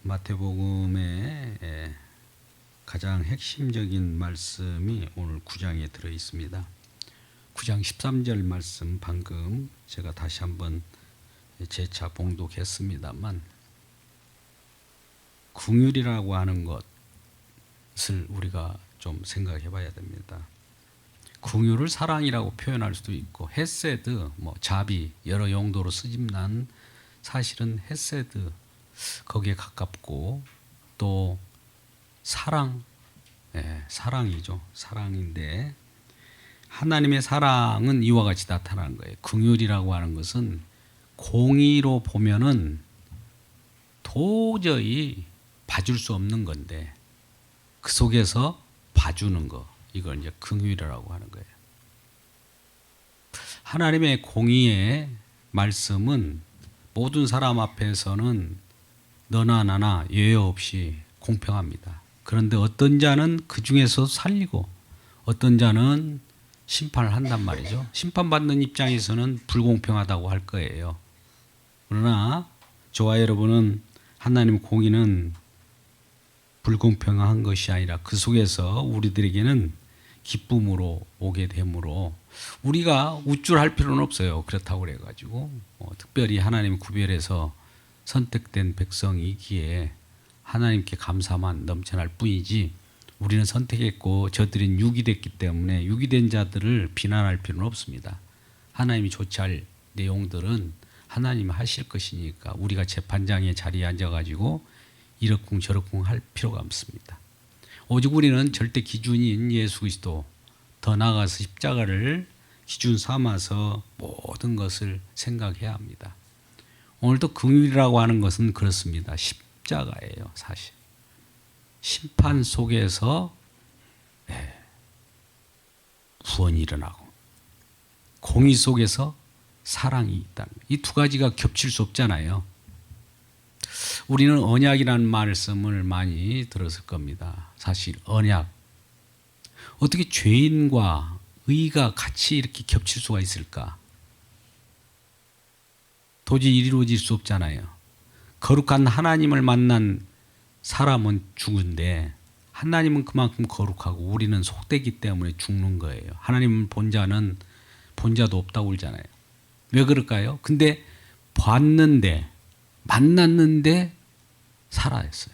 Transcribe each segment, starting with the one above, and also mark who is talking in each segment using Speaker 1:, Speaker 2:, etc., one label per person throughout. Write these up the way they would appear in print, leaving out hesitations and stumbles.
Speaker 1: 마태복음의 가장 핵심적인 말씀이 오늘 9장에 들어 있습니다. 9장 13절 말씀 방금 제가 다시 한번 재차 봉독했습니다만, 긍휼이라고 하는 것을 우리가 좀 생각해 봐야 됩니다. 긍휼을 사랑이라고 표현할 수도 있고, 헤세드, 자비, 여러 용도로 쓰지만 사실은 헤세드 거기에 가깝고, 또 사랑, 사랑이죠. 사랑인데, 하나님의 사랑은 이와 같이 나타나는 거예요. 긍휼이라고 하는 것은 공의로 보면은 도저히 봐줄 수 없는 건데, 그 속에서 봐주는 거, 이걸 이제 긍휼이라고 하는 거예요. 하나님의 공의의 말씀은 모든 사람 앞에서는 너나 나나 예외 없이 공평합니다. 그런데 어떤 자는 그 중에서 살리고 어떤 자는 심판을 한단 말이죠. 심판받는 입장에서는 불공평하다고 할 거예요. 그러나 저와 여러분은 하나님 공의는 불공평한 것이 아니라 그 속에서 우리들에게는 기쁨으로 오게 되므로 우리가 우쭐할 필요는 없어요. 그렇다고 그래가지고 특별히 하나님 구별해서 선택된 백성이기에 하나님께 감사만 넘쳐날 뿐이지, 우리는 선택했고 저들은 유기됐기 때문에 유기된 자들을 비난할 필요는 없습니다. 하나님이 조치할 내용들은 하나님이 하실 것이니까 우리가 재판장의 자리에 앉아가지고 이러쿵 저러쿵 할 필요가 없습니다. 오직 우리는 절대 기준인 예수 그리스도, 더 나아가서 십자가를 기준 삼아서 모든 것을 생각해야 합니다. 오늘도 긍휼이라고 하는 것은 그렇습니다. 십자가예요, 사실. 심판 속에서 구원이 일어나고, 공의 속에서 사랑이 있다. 이 두 가지가 겹칠 수 없잖아요. 우리는 언약이라는 말씀을 많이 들었을 겁니다. 사실 언약, 어떻게 죄인과 의가 같이 이렇게 겹칠 수가 있을까? 도저히 이루어질 수 없잖아요. 거룩한 하나님을 만난 사람은 죽은데, 하나님은 그만큼 거룩하고 우리는 속되기 때문에 죽는 거예요. 하나님 본자는 본자도 없다고 그러잖아요. 왜 그럴까요? 근데 봤는데, 만났는데 살아있어요.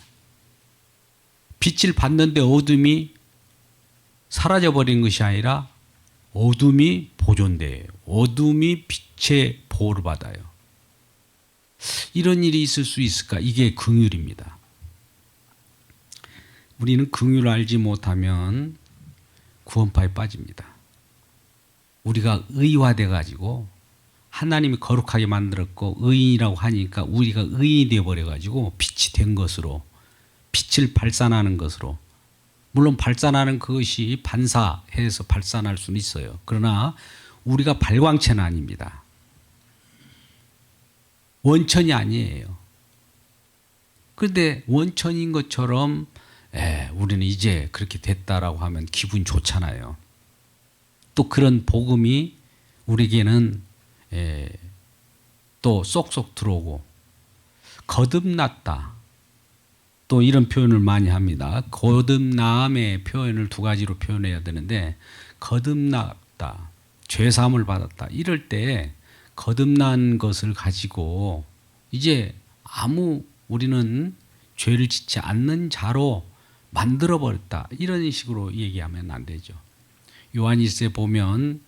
Speaker 1: 빛을 봤는데 어둠이 사라져버린 것이 아니라 어둠이 보존돼요. 어둠이 빛의 보호를 받아요. 이런 일이 있을 수 있을까? 이게 긍휼입니다. 우리는 긍휼을 알지 못하면 구원파에 빠집니다. 우리가 의화돼 가지고 하나님이 거룩하게 만들었고 의인이라고 하니까 우리가 의인이 되어버려 가지고 빛이 된 것으로, 빛을 발산하는 것으로, 물론 발산하는 그것이 반사해서 발산할 수는 있어요. 그러나 우리가 발광체는 아닙니다. 원천이 아니에요. 그런데 원천인 것처럼 우리는 이제 그렇게 됐다라고 하면 기분 좋잖아요. 또 그런 복음이 우리에게는 또 쏙쏙 들어오고, 거듭났다, 또 이런 표현을 많이 합니다. 거듭남의 표현을 두 가지로 표현해야 되는데, 거듭났다, 죄사함을 받았다, 이럴 때 거듭난 것을 가지고 이제 우리는 죄를 짓지 않는 자로 만들어버렸다, 이런 식으로 얘기하면 안 되죠. 요한일서에 보면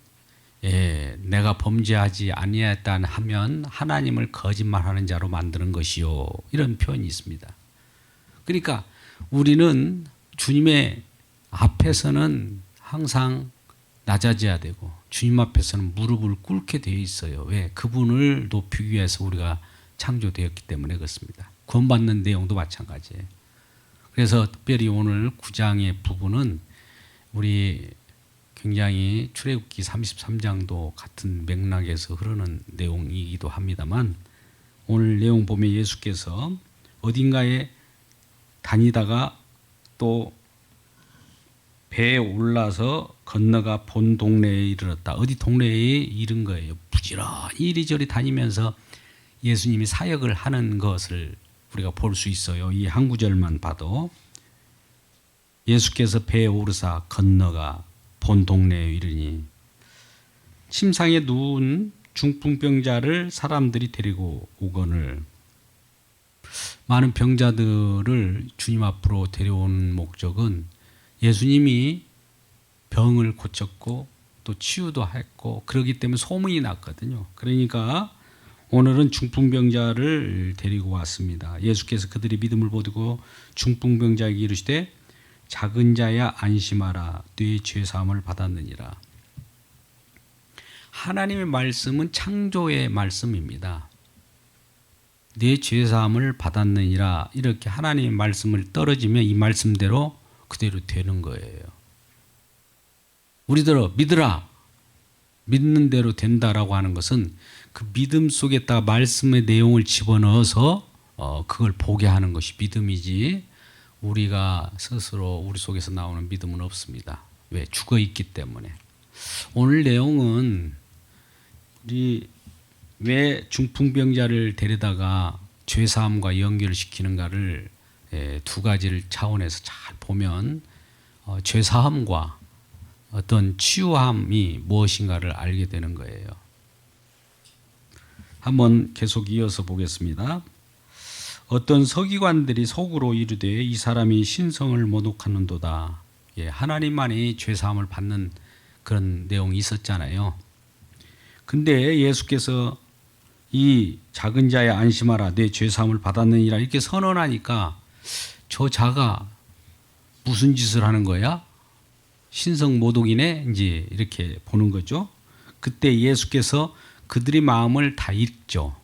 Speaker 1: 내가 범죄하지 아니하였다 하면 하나님을 거짓말하는 자로 만드는 것이요, 이런 표현이 있습니다. 그러니까 우리는 주님의 앞에서는 항상 낮아져야 되고, 주님 앞에서는 무릎을 꿇게 되어 있어요. 왜? 그분을 높이기 위해서 우리가 창조되었기 때문에 그렇습니다. 구원받는 내용도 마찬가지예요. 그래서 특별히 오늘 9장의 부분은 우리 굉장히 출애굽기 33장도 같은 맥락에서 흐르는 내용이기도 합니다만, 오늘 내용 보면 예수께서 어딘가에 다니다가 또 배에 올라서 건너가 본 동네에 이르렀다. 어디 동네에 이른 거예요. 부지런히 이리저리 다니면서 예수님이 사역을 하는 것을 우리가 볼 수 있어요. 이 한 구절만 봐도 예수께서 배에 오르사 건너가 본 동네에 이르니 침상에 누운 중풍병자를 사람들이 데리고 오거늘. 많은 병자들을 주님 앞으로 데려온 목적은 예수님이 병을 고쳤고 또 치유도 했고 그러기 때문에 소문이 났거든요. 그러니까 오늘은 중풍병자를 데리고 왔습니다. 예수께서 그들의 믿음을 보고 중풍병자에게 이르시되 작은 자야 안심하라 네 죄사함을 받았느니라. 하나님의 말씀은 창조의 말씀입니다. 네 죄사함을 받았느니라 이렇게 하나님의 말씀을 떨어지면 이 말씀대로 그대로 되는 거예요. 우리들어 믿으라. 믿는 대로 된다라고 하는 것은 그 믿음 속에다 말씀의 내용을 집어넣어서 그걸 보게 하는 것이 믿음이지 우리가 스스로 우리 속에서 나오는 믿음은 없습니다. 왜? 죽어 있기 때문에. 오늘 내용은 우리 왜 중풍병자를 데려다가 죄사함과 연결시키는가를 두 가지를 차원에서 잘 보면 죄사함과 어떤 치유함이 무엇인가를 알게 되는 거예요. 한번 계속 이어서 보겠습니다. 어떤 서기관들이 속으로 이르되 이 사람이 신성을 모독하는도다. 하나님만이 죄사함을 받는 그런 내용이 있었잖아요. 근데 예수께서 이 작은 자야 안심하라 내 죄사함을 받았느니라 이렇게 선언하니까 저 자가 무슨 짓을 하는 거야? 신성 모독이네 이제 이렇게 보는 거죠. 그때 예수께서 그들의 마음을 다 읽죠.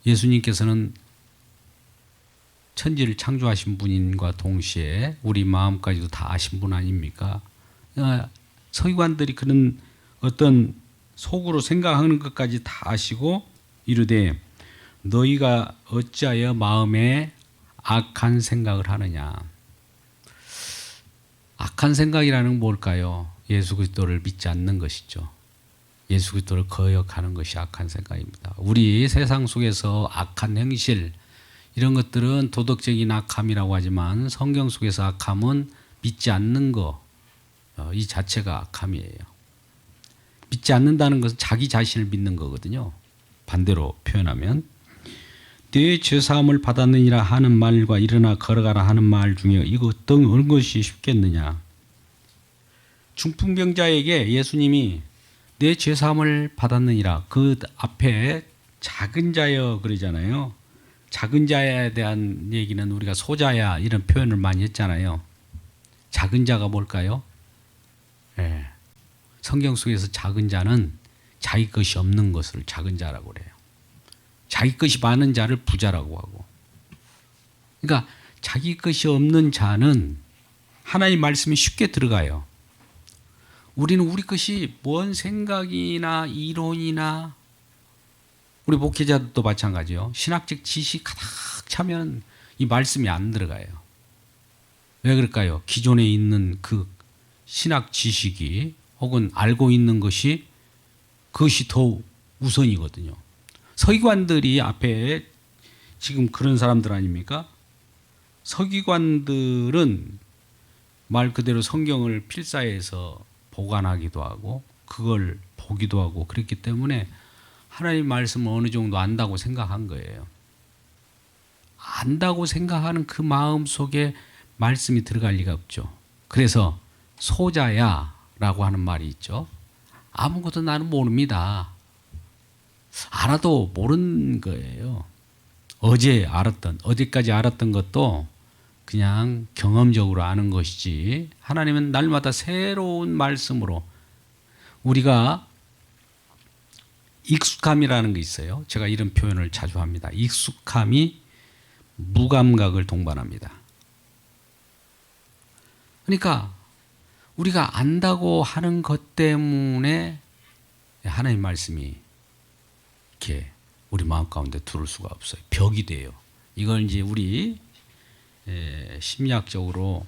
Speaker 1: 예수님께서는 천지를 창조하신 분인과 동시에 우리 마음까지도 다 아신 분 아닙니까? 서기관들이 그런 어떤 속으로 생각하는 것까지 다 아시고 이르되 너희가 어찌하여 마음에 악한 생각을 하느냐. 악한 생각이라는 건 뭘까요? 예수 그리스도를 믿지 않는 것이죠. 예수 그리스도를 거역하는 것이 악한 생각입니다. 우리 세상 속에서 악한 행실 이런 것들은 도덕적인 악함이라고 하지만 성경 속에서 악함은 믿지 않는 거 이 자체가 악함이에요. 믿지 않는다는 것은 자기 자신을 믿는 거거든요. 반대로 표현하면 네 죄사함을 받았느니라 하는 말과 일어나 걸어가라 하는 말 중에 이거 어떤 것이 쉽겠느냐. 중풍병자에게 예수님이 내 죄사함을 받았느니라 그 앞에 작은 자여 그러잖아요. 작은 자에 대한 얘기는 우리가 소자야 이런 표현을 많이 했잖아요. 작은 자가 뭘까요? 네. 성경 속에서 작은 자는 자기 것이 없는 것을 작은 자라고 그래요. 자기 것이 많은 자를 부자라고 하고. 그러니까 자기 것이 없는 자는 하나님 말씀이 쉽게 들어가요. 우리는 우리 것이 뭔 생각이나 이론이나 우리 목회자들도 마찬가지요. 신학적 지식 가득 차면 이 말씀이 안 들어가요. 왜 그럴까요? 기존에 있는 그 신학 지식이 혹은 알고 있는 것이 그것이 더 우선이거든요. 서기관들이 앞에 지금 그런 사람들 아닙니까? 서기관들은 말 그대로 성경을 필사해서 보관하기도 하고 그걸 보기도 하고 그랬기 때문에 하나님 말씀을 어느 정도 안다고 생각한 거예요. 안다고 생각하는 그 마음 속에 말씀이 들어갈 리가 없죠. 그래서 소자야라고 하는 말이 있죠. 아무것도 나는 모릅니다. 알아도 모르는 거예요. 어제까지 알았던 것도 그냥 경험적으로 아는 것이지 하나님은 날마다 새로운 말씀으로 우리가 익숙함이라는 게 있어요. 제가 이런 표현을 자주 합니다. 익숙함이 무감각을 동반합니다. 그러니까 우리가 안다고 하는 것 때문에 하나님 말씀이 이렇게 우리 마음 가운데 들어올 수가 없어요. 벽이 돼요. 이걸 이제 우리 심리학적으로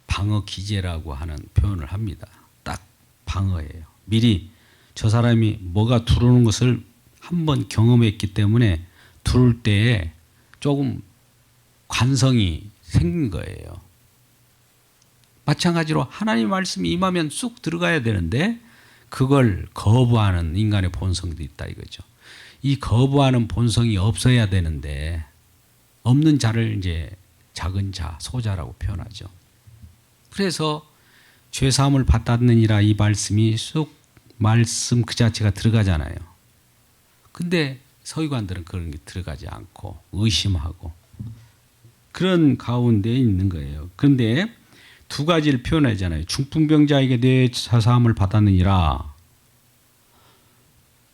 Speaker 1: 방어 기제라고 하는 표현을 합니다. 딱 방어예요. 미리 저 사람이 뭐가 들어오는 것을 한번 경험했기 때문에 들을 때 조금 관성이 생긴 거예요. 마찬가지로 하나님 말씀이 임하면 쑥 들어가야 되는데 그걸 거부하는 인간의 본성도 있다 이거죠. 이 거부하는 본성이 없어야 되는데 없는 자를 이제 작은 자, 소자라고 표현하죠. 그래서 죄사함을 받았느니라 이 말씀이 쑥 말씀 그 자체가 들어가잖아요. 근데 서기관들은 그런 게 들어가지 않고 의심하고 그런 가운데 있는 거예요. 그런데 두 가지를 표현하잖아요. 중풍병자에게 내 죄사함을 받았느니라.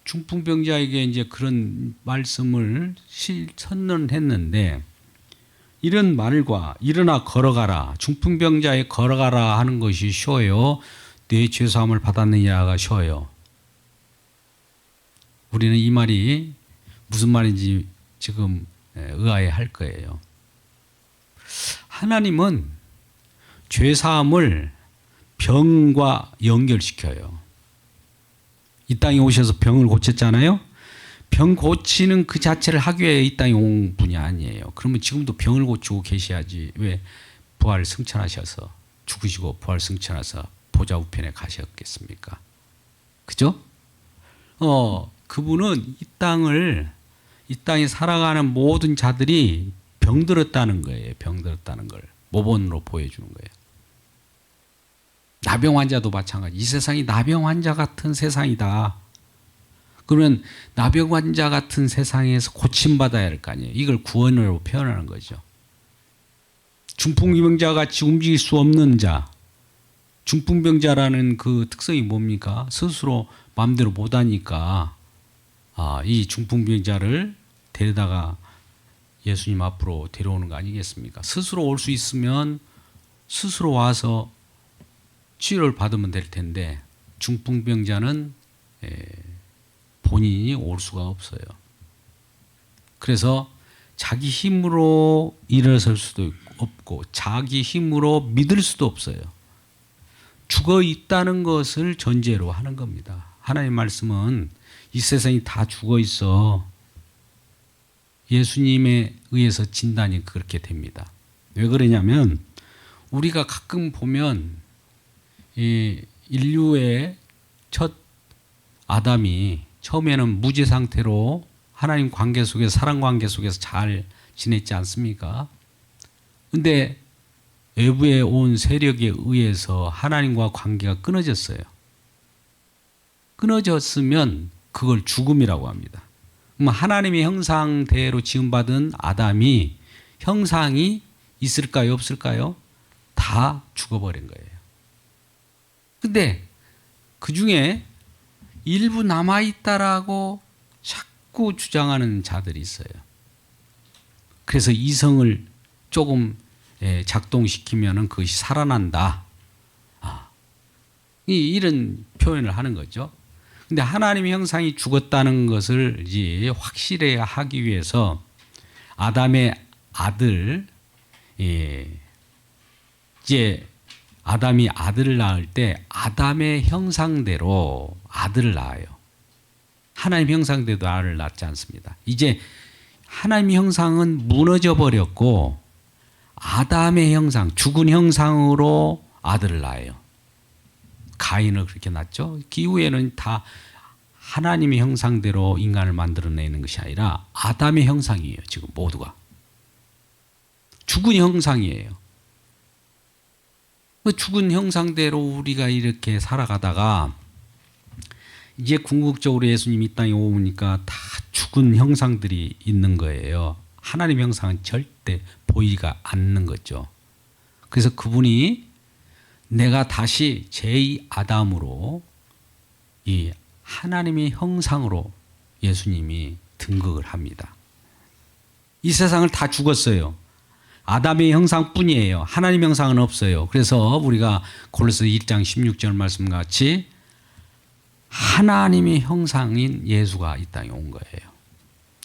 Speaker 1: 중풍병자에게 이제 그런 말씀을 선언했는데 이런 말과 일어나 걸어가라. 중풍병자에 걸어가라 하는 것이 쉬워요. 내 죄사함을 받았느냐가 쉬워요. 우리는 이 말이 무슨 말인지 지금 의아해할 거예요. 하나님은 죄사함을 병과 연결시켜요. 이 땅에 오셔서 병을 고쳤잖아요. 병 고치는 그 자체를 하기 위해 이 땅에 온 분이 아니에요. 그러면 지금도 병을 고치고 계셔야지 왜 부활 승천하셔서 죽으시고 부활 승천하셔서 보좌 우편에 가셨겠습니까? 그죠? 그분은 이 땅에 살아가는 모든 자들이 병들었다는 거예요. 병들었다는 걸 모본으로 보여주는 거예요. 나병 환자도 마찬가지. 이 세상이 나병 환자 같은 세상이다. 그러면 나병 환자 같은 세상에서 고침받아야 할 거 아니에요. 이걸 구원으로 표현하는 거죠. 중풍병자 같이 움직일 수 없는 자. 중풍병자라는 그 특성이 뭡니까? 스스로 마음대로 못하니까 이 중풍병자를 데려다가 예수님 앞으로 데려오는 거 아니겠습니까? 스스로 올 수 있으면 스스로 와서 치료를 받으면 될 텐데 중풍병자는 본인이 올 수가 없어요. 그래서 자기 힘으로 일어설 수도 없고 자기 힘으로 믿을 수도 없어요. 죽어 있다는 것을 전제로 하는 겁니다. 하나님 말씀은 이 세상이 다 죽어 있어. 예수님에 의해서 진단이 그렇게 됩니다. 왜 그러냐면 우리가 가끔 보면 이 인류의 첫 아담이 처음에는 무지 상태로 하나님 관계 속에서 사랑 관계 속에서 잘 지냈지 않습니까? 근데 외부에 온 세력에 의해서 하나님과 관계가 끊어졌어요. 끊어졌으면 그걸 죽음이라고 합니다. 그럼 하나님의 형상대로 지음받은 아담이 형상이 있을까요? 없을까요? 다 죽어버린 거예요. 근데 그 중에 일부 남아있다라고 자꾸 주장하는 자들이 있어요. 그래서 이성을 조금 작동시키면 그것이 살아난다. 이런 표현을 하는 거죠. 근데 하나님의 형상이 죽었다는 것을 이제 확실히 하기 위해서 아담의 아들, 이제 아담이 아들을 낳을 때 아담의 형상대로 아들을 낳아요. 하나님 형상대로 아들을 낳지 않습니다. 이제 하나님의 형상은 무너져 버렸고 아담의 형상, 죽은 형상으로 아들을 낳아요. 가인을 그렇게 낳죠. 그 이후에는 다 하나님의 형상대로 인간을 만들어내는 것이 아니라 아담의 형상이에요. 지금 모두가. 죽은 형상이에요. 그 죽은 형상대로 우리가 이렇게 살아가다가 이제 궁극적으로 예수님이 이 땅에 오니까 다 죽은 형상들이 있는 거예요. 하나님 형상은 절대 보이지가 않는 거죠. 그래서 그분이 내가 다시 제2 아담으로 이 하나님의 형상으로 예수님이 등극을 합니다. 이 세상을 다 죽었어요. 아담의 형상뿐이에요. 하나님 형상은 없어요. 그래서 우리가 골로새 1장 16절 말씀 같이 하나님의 형상인 예수가 이 땅에 온 거예요.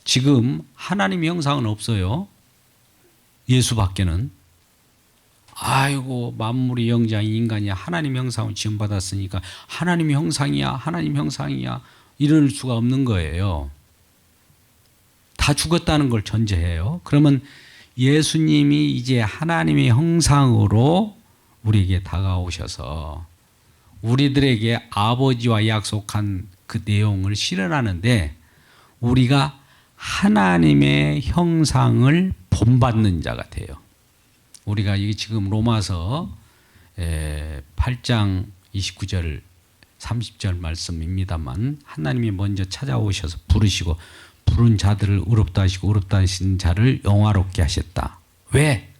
Speaker 1: 지금 하나님의 형상은 없어요. 예수밖에는. 아이고 만물의 영장인 인간이 하나님 형상을 지음받았으니까 하나님의 형상이야 하나님 형상이야 이럴 수가 없는 거예요. 다 죽었다는 걸 전제해요. 그러면 예수님이 이제 하나님의 형상으로 우리에게 다가오셔서 우리들에게 아버지와 약속한 그 내용을 실현하는데 우리가 하나님의 형상을 본받는 자가 돼요. 우리가 이게 지금 로마서 8장 29절 30절 말씀입니다만 하나님이 먼저 찾아오셔서 부르시고 부른 자들을 의롭다 하시고 의롭다 하신 자를 영화롭게 하셨다. 왜?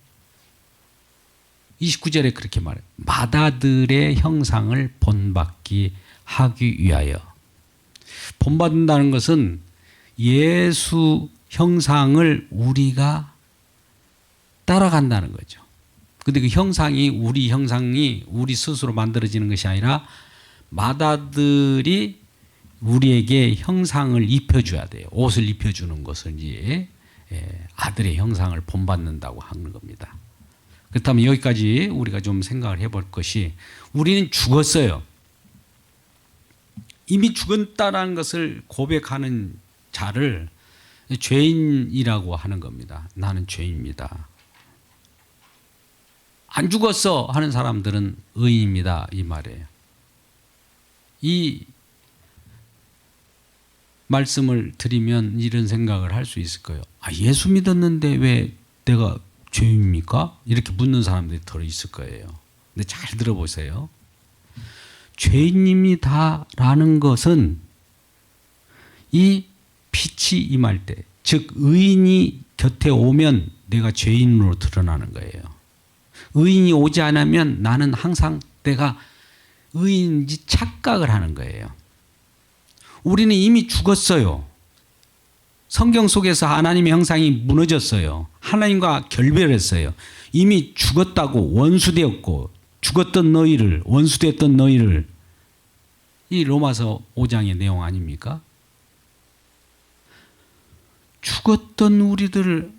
Speaker 1: 29절에 그렇게 말해요. 마다들의 형상을 본받기 하기 위하여. 본받는다는 것은 예수 형상을 우리가 따라간다는 거죠. 근데 그 형상이 우리 스스로 만들어지는 것이 아니라 마다들이 우리에게 형상을 입혀줘야 돼요. 옷을 입혀주는 것을 이제 아들의 형상을 본받는다고 하는 겁니다. 그렇다면 여기까지 우리가 좀 생각을 해볼 것이 우리는 죽었어요. 이미 죽었다는 것을 고백하는 자를 죄인이라고 하는 겁니다. 나는 죄인입니다. 안 죽었어 하는 사람들은 의인입니다. 이 말이에요. 이 말씀을 드리면 이런 생각을 할 수 있을 거예요. 예수 믿었는데 왜 내가 죄입니까? 이렇게 묻는 사람들이 더 있을 거예요. 근데 잘 들어보세요. 죄인입니다라는 것은 이 빛이 임할 때, 즉 의인이 곁에 오면 내가 죄인으로 드러나는 거예요. 의인이 오지 않으면 나는 항상 내가 의인인지 착각을 하는 거예요. 우리는 이미 죽었어요. 성경 속에서 하나님의 형상이 무너졌어요. 하나님과 결별했어요. 이미 죽었다고 원수되었고 죽었던 너희를 원수됐던 너희를 이 로마서 5장의 내용 아닙니까? 죽었던 우리들을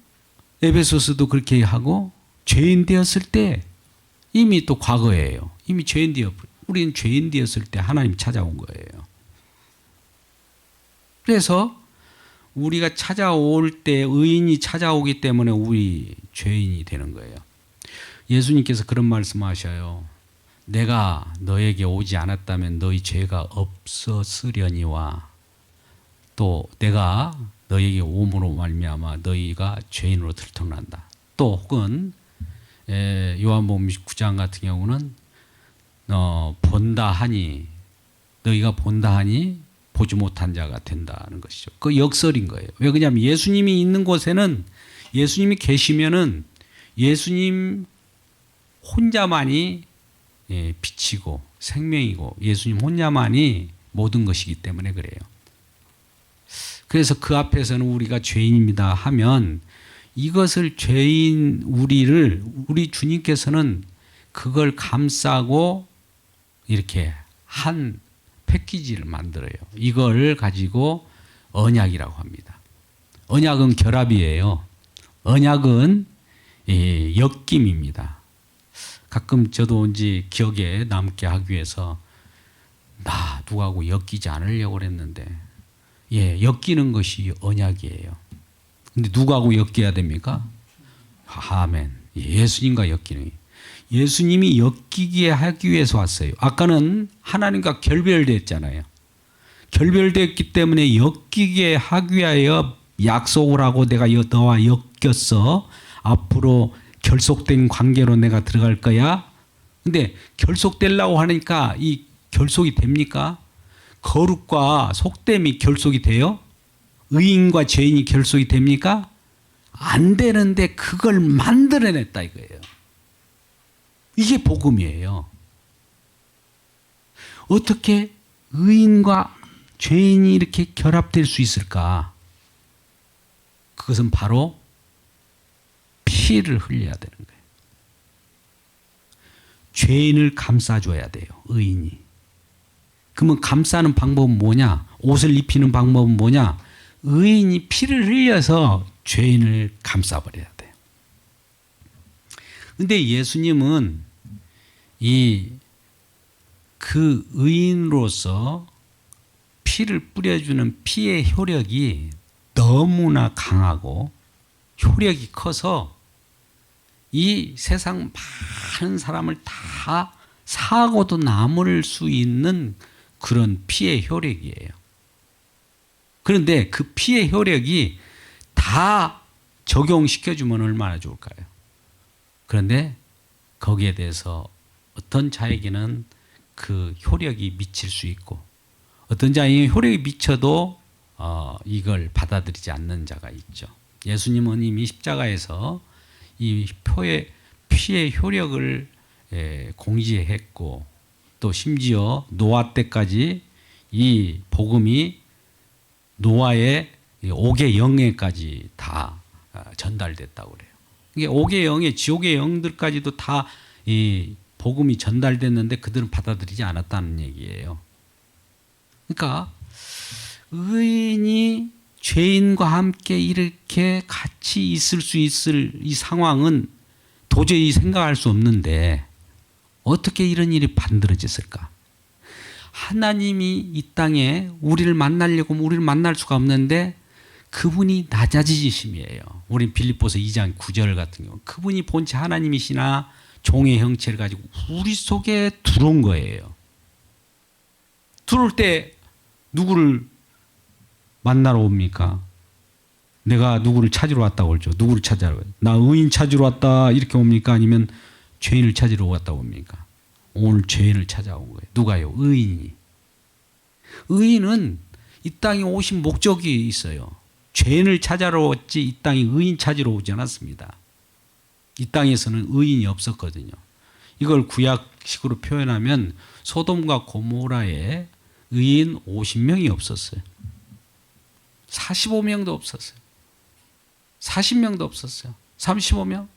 Speaker 1: 에베소서도 그렇게 하고 죄인 되었을 때 이미 또 과거예요. 이미 죄인 우리는 죄인 되었을 때 하나님 찾아온 거예요. 그래서 우리가 찾아올 때 의인이 찾아오기 때문에 우리 죄인이 되는 거예요. 예수님께서 그런 말씀하셔요. 내가 너에게 오지 않았다면 너희 죄가 없었으려니와 또 내가 너에게 오므로 말미암아 너희가 죄인으로 들통난다. 또 혹은 요한복음 9장 같은 경우는 본다 하니 너희가 본다 하니 보지 못한 자가 된다는 것이죠. 그 역설인 거예요. 왜 그러냐면 예수님이 있는 곳에는 예수님이 계시면은 예수님 혼자만이 빛이고 생명이고 예수님 혼자만이 모든 것이기 때문에 그래요. 그래서 그 앞에서는 우리가 죄인입니다 하면 이것을 죄인 우리 주님께서는 그걸 감싸고 이렇게 한 패키지를 만들어요. 이걸 가지고 언약이라고 합니다. 언약은 결합이에요. 언약은 엮임입니다. 가끔 저도 이제 기억에 남게 하기 위해서 나 누구하고 엮이지 않으려고 그랬는데 엮이는 것이 언약이에요. 근데 누구하고 엮여야 됩니까? 아멘. 예수님과 엮이는 예수님이 엮이게 하기 위해서 왔어요. 아까는 하나님과 결별됐잖아요. 결별됐기 때문에 엮이게 하기 위하여 약속을 하고 내가 너와 엮였어. 앞으로 결속된 관계로 내가 들어갈 거야. 근데 결속되려고 하니까 이 결속이 됩니까? 거룩과 속됨이 결속이 돼요? 의인과 죄인이 결속이 됩니까? 안 되는데 그걸 만들어냈다 이거예요. 이게 복음이에요. 어떻게 의인과 죄인이 이렇게 결합될 수 있을까? 그것은 바로 피를 흘려야 되는 거예요. 죄인을 감싸줘야 돼요. 의인이. 그러면 감싸는 방법은 뭐냐? 옷을 입히는 방법은 뭐냐? 의인이 피를 흘려서 죄인을 감싸버려야 돼요. 근데 예수님은 그 의인으로서 피를 뿌려주는 피의 효력이 너무나 강하고 효력이 커서 이 세상 많은 사람을 다 사고도 남을 수 있는 그런 피의 효력이에요. 그런데 그 피의 효력이 다 적용시켜주면 얼마나 좋을까요? 그런데 거기에 대해서 어떤 자에게는 그 효력이 미칠 수 있고 어떤 자에게 효력이 미쳐도 이걸 받아들이지 않는 자가 있죠. 예수님은 이미 십자가에서 이 피의 효력을 공지했고 또 심지어 노아 때까지 이 복음이 노아의 옥의 영에까지 다 전달됐다고 그래요. 이게 옥의 영에 지옥의 영들까지도 다 이 복음이 전달됐는데 그들은 받아들이지 않았다는 얘기예요. 그러니까 의인이 죄인과 함께 이렇게 같이 있을 수 있을 이 상황은 도저히 생각할 수 없는데 어떻게 이런 일이 만들어졌을까? 하나님이 이 땅에 우리를 만나려고 하면 우리를 만날 수가 없는데 그분이 낮아지심이에요. 우리 빌립보서 2장 9절 같은 경우 그분이 본체 하나님이시나 종의 형체를 가지고 우리 속에 들어온 거예요. 들어올 때 누구를 만나러 옵니까? 내가 누구를 찾으러 왔다고 그러죠. 누구를 찾으러 와요? 나 의인 찾으러 왔다 이렇게 옵니까? 아니면 죄인을 찾으러 왔다고 옵니까? 오늘 죄인을 찾아온 거예요. 누가요? 의인이. 의인은 이 땅에 오신 목적이 있어요. 죄인을 찾아러 왔지 이 땅에 의인 찾으러 오지 않았습니다. 이 땅에서는 의인이 없었거든요. 이걸 구약식으로 표현하면 소돔과 고모라에 의인 50명이 없었어요. 45명도 없었어요. 40명도 없었어요. 35명?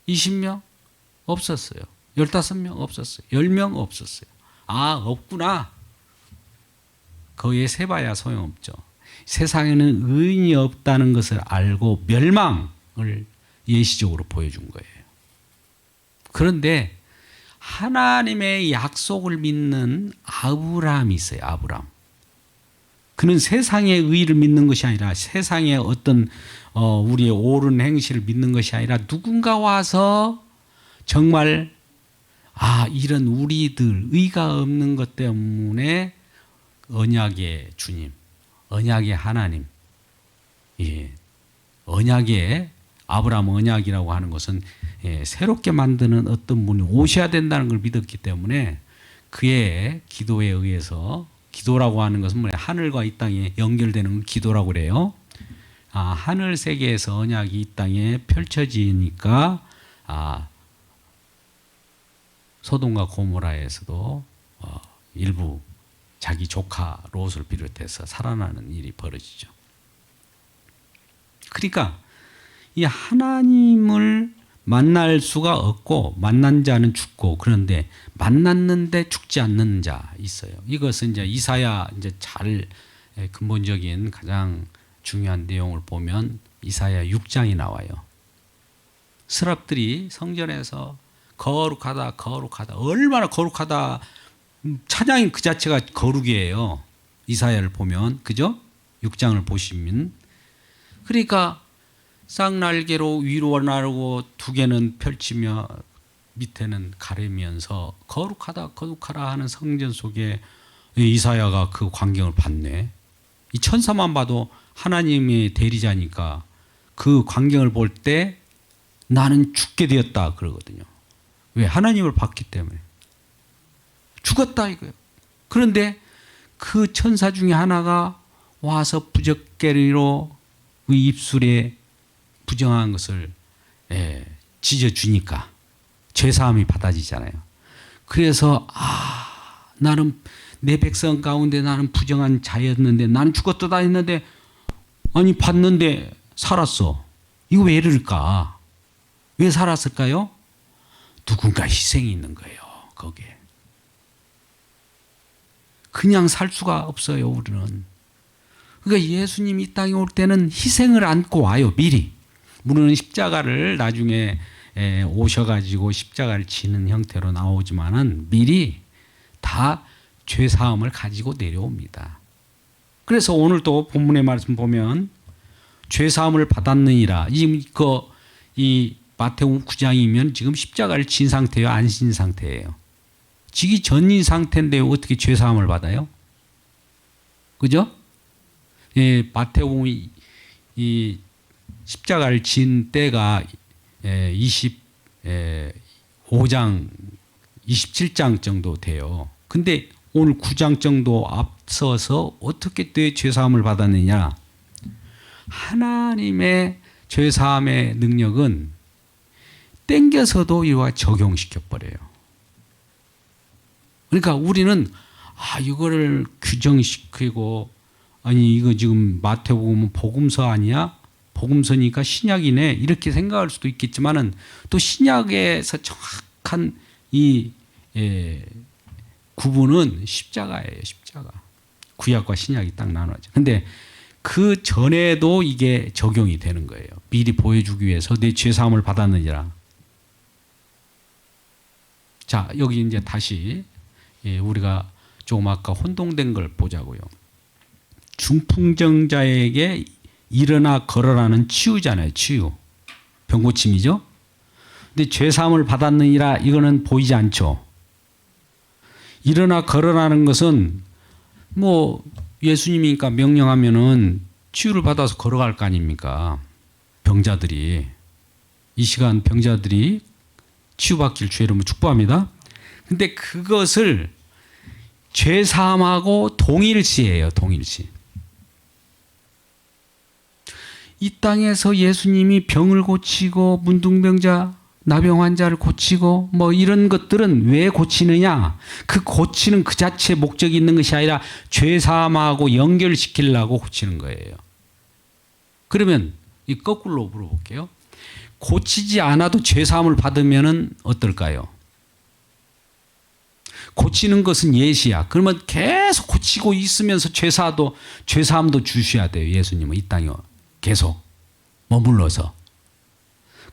Speaker 1: 20명? 없었어요. 15명? 없었어요. 10명? 없었어요. 아, 없구나. 거기에 세봐야 소용없죠. 세상에는 의인이 없다는 것을 알고 멸망을 예시적으로 보여준 거예요. 그런데 하나님의 약속을 믿는 아브라함이 있어요. 아브라함. 그는 세상의 의의를 믿는 것이 아니라 세상의 어떤 우리의 옳은 행실을 믿는 것이 아니라 누군가 와서 정말 이런 우리들 의가 없는 것 때문에 언약의 주님, 언약의 하나님, 언약의 아브라함 언약이라고 하는 것은 새롭게 만드는 어떤 분이 오셔야 된다는 걸 믿었기 때문에 그의 기도에 의해서 기도라고 하는 것은 뭐냐? 하늘과 이 땅에 연결되는 기도라고 그래요. 하늘 세계에서 언약이 이 땅에 펼쳐지니까 소돔과 고모라에서도 일부 자기 조카 롯을 비롯해서 살아나는 일이 벌어지죠. 그러니까 이 하나님을 만날 수가 없고 만난 자는 죽고 그런데 만났는데 죽지 않는 자 있어요. 이것은 이제 이사야 이제 잘 근본적인 가장 중요한 내용을 보면 이사야 6장이 나와요. 스랍들이 성전에서 거룩하다 얼마나 거룩하다. 찬양인 그 자체가 거룩이에요. 이사야를 보면 그죠? 6장을 보시면 그러니까 쌍날개로 위로 나르고 두 개는 펼치며 밑에는 가르면서 거룩하다 하는 성전 속에 이사야가 그 광경을 봤네. 이 천사만 봐도 하나님의 대리자니까 그 광경을 볼 때 나는 죽게 되었다 그러거든요. 왜? 하나님을 봤기 때문에. 죽었다 이거예요. 그런데 그 천사 중에 하나가 와서 부적개리로 그 입술에 부정한 것을 찢어주니까 죄사함이 받아지잖아요. 그래서 나는 내 백성 가운데 나는 부정한 자였는데 나는 죽었다 했는데 아니 봤는데 살았어. 이거 왜 이럴까? 왜 살았을까요? 누군가 희생이 있는 거예요. 거기에. 그냥 살 수가 없어요. 우리는. 그러니까 예수님이 이 땅에 올 때는 희생을 안고 와요. 미리. 물론 십자가를 나중에 오셔가지고 십자가를 지는 형태로 나오지만은 미리 다 죄사함을 가지고 내려옵니다. 그래서 오늘도 본문의 말씀 보면 죄 사함을 받았느니라. 이 마태복음 9장이면 지금 십자가를 진 상태예요, 안 진 상태예요. 지기 전인 상태인데 어떻게 죄 사함을 받아요? 그죠? 예, 마태복음 이 십자가를 진 때가 25장, 27장 정도 돼요. 근데 오늘 9장 정도 앞서서 어떻게 내 죄사함을 받았느냐? 하나님의 죄사함의 능력은 땡겨서도 이와 적용시켜버려요. 그러니까 우리는 이거를 규정시키고 아니 이거 지금 마태복음은 복음서 아니야? 복음서니까 신약이네 이렇게 생각할 수도 있겠지만은 또 신약에서 정확한 이 구분은 십자가예요. 십자가. 구약과 신약이 딱 나눠져. 근데 그 전에도 이게 적용이 되는 거예요. 미리 보여주기 위해서 내 죄사함을 받았느니라. 자, 여기 이제 다시 우리가 조금 아까 혼동된 걸 보자고요. 중풍병자에게 일어나 걸어라는 치유잖아요. 치유. 병고침이죠. 근데 죄사함을 받았느니라 이거는 보이지 않죠. 일어나 걸어라는 것은 뭐 예수님이니까 명령하면은 치유를 받아서 걸어갈 거 아닙니까? 병자들이. 이 시간 병자들이 치유받길 주의 이름으로 축복합니다. 근데 그것을 죄사함하고 동일시해요. 동일시. 이 땅에서 예수님이 병을 고치고 문둥병자, 나병 환자를 고치고 뭐 이런 것들은 왜 고치느냐? 그 고치는 그 자체에 목적이 있는 것이 아니라 죄사함하고 연결시키려고 고치는 거예요. 그러면 이 거꾸로 물어볼게요. 고치지 않아도 죄사함을 받으면은 어떨까요? 고치는 것은 예시야. 그러면 계속 고치고 있으면서 죄사함도 주셔야 돼요. 예수님은 이 땅에 계속 머물러서.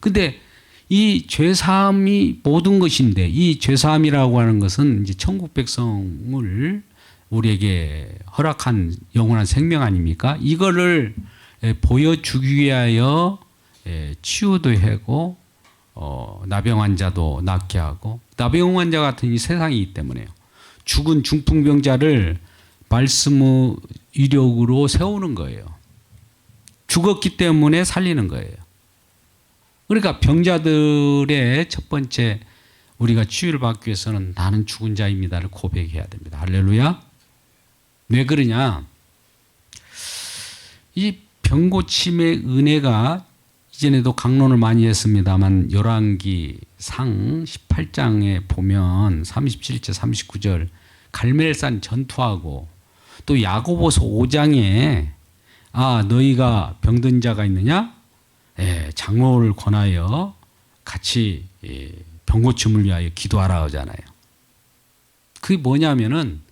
Speaker 1: 근데 이 죄사함이 모든 것인데 이 죄사함이라고 하는 것은 이제 천국 백성을 우리에게 허락한 영원한 생명 아닙니까? 이거를 보여주기 위하여 치유도 하고 나병 환자도 낫게 하고 나병 환자 같은 이 세상이기 때문에요. 죽은 중풍병자를 말씀의 위력으로 세우는 거예요. 죽었기 때문에 살리는 거예요. 그러니까 병자들의 첫 번째 우리가 치유를 받기 위해서는 나는 죽은 자입니다를 고백해야 됩니다. 할렐루야. 왜 그러냐? 이 병고침의 은혜가 이전에도 강론을 많이 했습니다만 열왕기 상 18장에 보면 37절 39절 갈멜산 전투하고 또 야고보서 5장에 너희가 병든 자가 있느냐? 장로를 권하여 같이 병고침을 위하여 기도하라 하잖아요. 그게 뭐냐면은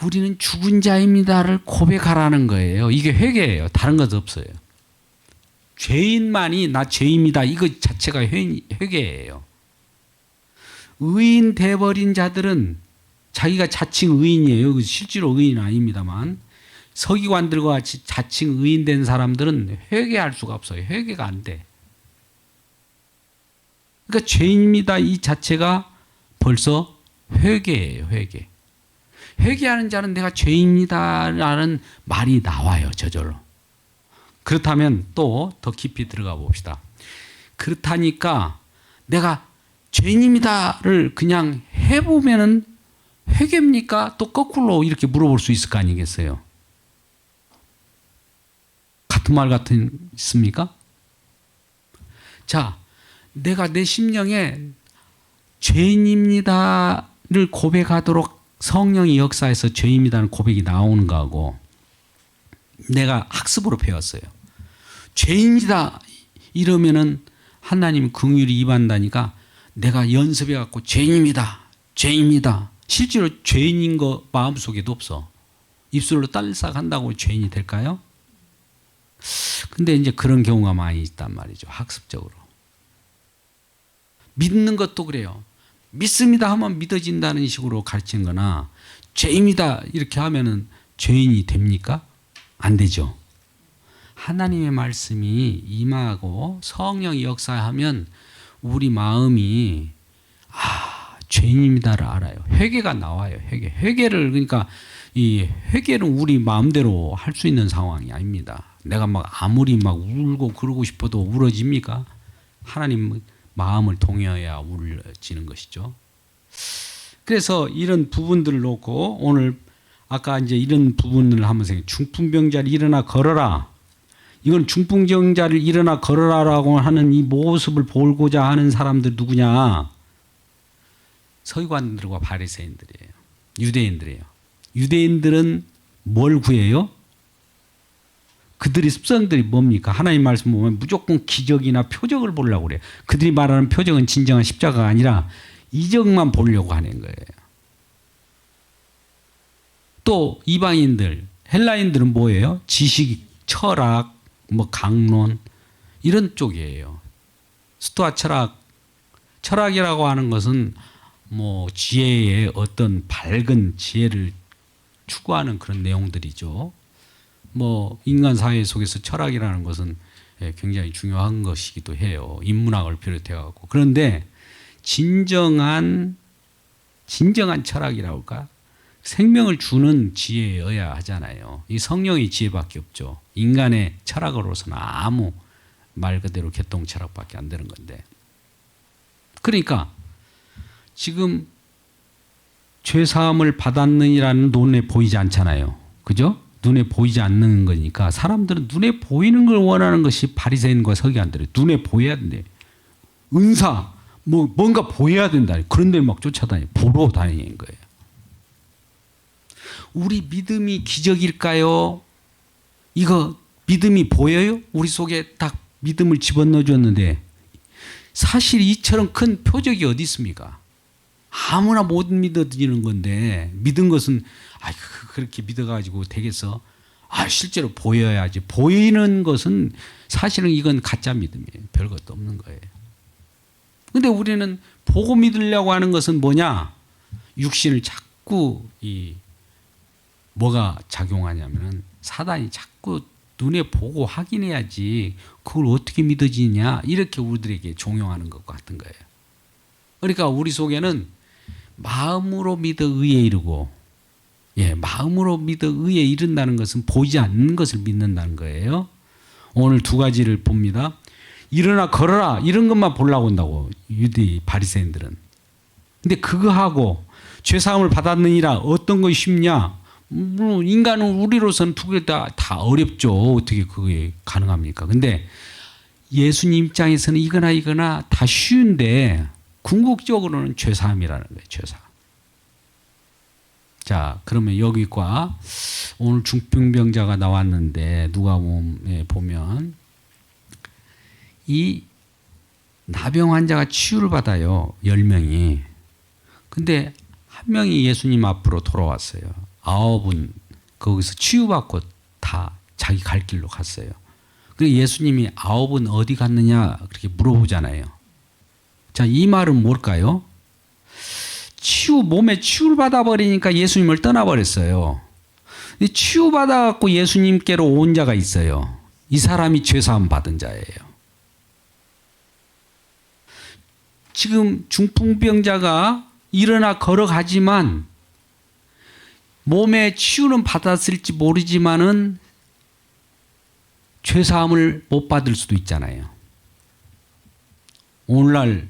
Speaker 1: 우리는 죽은 자입니다를 고백하라는 거예요. 이게 회개예요. 다른 것 없어요. 죄인만이 나 죄입니다. 이거 자체가 회개예요. 의인 돼버린 자들은 자기가 자칭 의인이에요. 실제로 의인은 아닙니다만 서기관들과 같이 자칭 의인된 사람들은 회개할 수가 없어요. 회개가 안 돼. 그러니까 죄인입니다. 이 자체가 벌써 회개예요. 회개. 회개하는 자는 내가 죄인이다라는 말이 나와요. 저절로. 그렇다면 또 더 깊이 들어가 봅시다. 그렇다니까 내가 죄인입니다를 그냥 해보면은 회개입니까? 또 거꾸로 이렇게 물어볼 수 있을 거 아니겠어요? 같은 말 있습니까? 자, 내가 내 심령에 죄인입니다를 고백하도록 성령이 역사해서 죄인입니다는 고백이 나오는 거하고 내가 학습으로 배웠어요. 죄인이다 이러면은 하나님 긍휼이 임한다니까 내가 연습해 갖고 죄인입니다. 죄인입니다. 실제로 죄인인 거 마음속에도 없어. 입술로 딸싹 한다고 죄인이 될까요? 근데 이제 그런 경우가 많이 있단 말이죠. 학습적으로. 믿는 것도 그래요. 믿습니다 하면 믿어진다는 식으로 가르치는 거나 죄입니다 이렇게 하면은 죄인이 됩니까? 안 되죠. 하나님의 말씀이 임하고 성령이 역사하면 우리 마음이 죄인입니다를 알아요. 회개가 나와요. 회개를 그러니까 이 회개는 우리 마음대로 할 수 있는 상황이 아닙니다. 내가 막 아무리 막 울고 그러고 싶어도 울어집니까? 하나님 마음을 동의해야 울어지는 것이죠. 그래서 이런 부분들을 놓고 오늘 아까 이제 이런 부분을 하면서 중풍병자를 일어나 걸어라. 이건 중풍병자를 일어나 걸어라라고 하는 이 모습을 보고자 하는 사람들 누구냐? 서기관들과 바리새인들이에요. 유대인들이에요. 유대인들은 뭘 구해요? 그들의 습성들이 뭡니까? 하나님 말씀 보면 무조건 기적이나 표적을 보려고 그래요. 그들이 말하는 표적은 진정한 십자가가 아니라 이적만 보려고 하는 거예요. 또 이방인들, 헬라인들은 뭐예요? 지식, 철학, 뭐 강론 이런 쪽이에요. 스토아 철학이라고 하는 것은 뭐 지혜의 어떤 밝은 지혜를 추구하는 그런 내용들이죠. 뭐 인간 사회 속에서 철학이라는 것은 굉장히 중요한 것이기도 해요. 인문학을 비롯해 갖고. 그런데 진정한 철학이라고 할까? 생명을 주는 지혜여야 하잖아요. 이 성령의 지혜밖에 없죠. 인간의 철학으로서는 아무 말 그대로 개똥 철학밖에 안 되는 건데. 그러니까 지금 죄사함을 받았느니라는 눈에 보이지 않잖아요. 그죠? 눈에 보이지 않는 거니까 사람들은 눈에 보이는 걸 원하는 것이 바리새인과 서기관들이에요. 눈에 보여야 된대. 은사 뭔가 보여야 된다. 그런데 막 쫓아다니 보러 다니는 거예요. 우리 믿음이 기적일까요? 이거 믿음이 보여요? 우리 속에 딱 믿음을 집어넣어 줬는데 사실 이처럼 큰 표적이 어디 있습니까? 아무나 못 믿어지는 건데 믿은 것은 그렇게 믿어가지고 되겠어? 실제로 보여야지. 보이는 것은 사실은 이건 가짜 믿음이에요. 별것도 없는 거예요. 근데 우리는 보고 믿으려고 하는 것은 뭐냐? 육신을 자꾸 뭐가 작용하냐면은 사단이 자꾸 눈에 보고 확인해야지 그걸 어떻게 믿어지냐 이렇게 우리들에게 종용하는 것 같은 거예요. 그러니까 우리 속에는 마음으로 믿어 의에 이르고 마음으로 믿어 의에 이른다는 것은 보이지 않는 것을 믿는다는 거예요. 오늘 두 가지를 봅니다. 일어나 걸어라 이런 것만 보려고 한다고 유대 바리새인들은. 근데 그거 하고 죄사함을 받았느니라 어떤 것이 쉽냐? 인간은 우리로서는 두 개 다 어렵죠. 어떻게 그게 가능합니까? 근데 예수님 입장에서는 이거나 다 쉬운데 궁극적으로는 죄사함이라는 거예요. 죄사함. 자, 그러면 여기과 오늘 중풍병자가 나왔는데 누가복음에 보면 이 나병 환자가 치유를 받아요. 10명이. 근데 한 명이 예수님 앞으로 돌아왔어요. 9은 거기서 치유받고 다 자기 갈 길로 갔어요. 그리고 예수님이 9은 어디 갔느냐 그렇게 물어보잖아요. 자, 이 말은 뭘까요? 몸에 치유를 받아버리니까 예수님을 떠나버렸어요. 치유받아갖고 예수님께로 온 자가 있어요. 이 사람이 죄사함 받은 자예요. 지금 중풍병자가 일어나 걸어가지만 몸에 치유는 받았을지 모르지만은 죄사함을 못 받을 수도 있잖아요. 오늘날